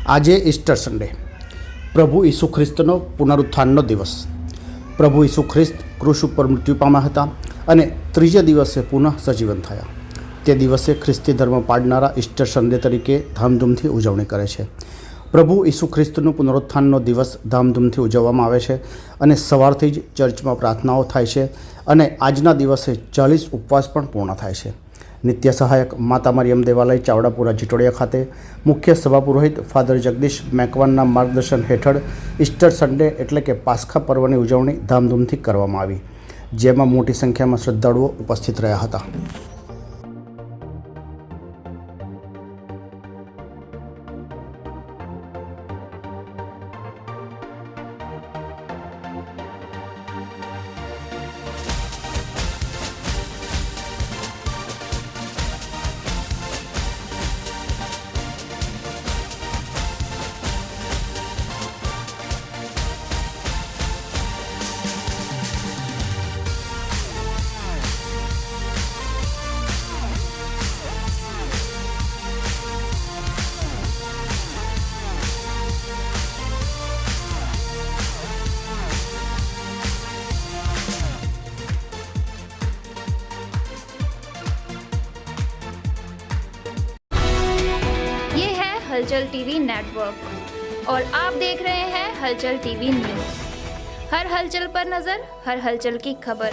આજે Easter Sunday, પ્રભુ ઈસુ ખ્રિસ્તનો પુનરુત્થાનનો દિવસ. પ્રભુ ઈસુ ખ્રિસ્ત ક્રૂસ ઉપર મૃત્યુ પામ્યા હતા અને ત્રીજા દિવસે પુનઃ સજીવન થયા. તે દિવસે ખ્રિસ્તી ધર્મ પાળનારા ઈસ્ટર સન્ડે તરીકે ધામધૂમથી ઉજવણી કરે છે. પ્રભુ ઈસુ ખ્રિસ્તનું પુનરુત્થાનનો દિવસ ધામધૂમથી ઉજવવામાં આવે છે અને સવારથી જ ચર્ચમાં પ્રાર્થનાઓ થાય છે અને આજના દિવસે 40 ઉપવાસ પણ પૂર્ણ થાય છે. નિત્ય સહાયક માતા મરિયમ દેવાલય ચાવડાપુરા જીટોડિયા ખાતે મુખ્ય સભા પુરોહિત ફાધર જગદીશ મેકવાનના માર્ગદર્શન હેઠળ ઈસ્ટર સન્ડે એટલે કે પાસ્ખા પર્વની ઉજવણી ધામધૂમથી કરવામાં આવી, જેમાં મોટી સંખ્યામાં શ્રદ્ધાળુઓ ઉપસ્થિત રહ્યા હતા. हलचल टीवी नेटवर्क और आप देख रहे हैं हलचल टीवी न्यूज़। हर हलचल पर नज़र, हर हलचल की खबर।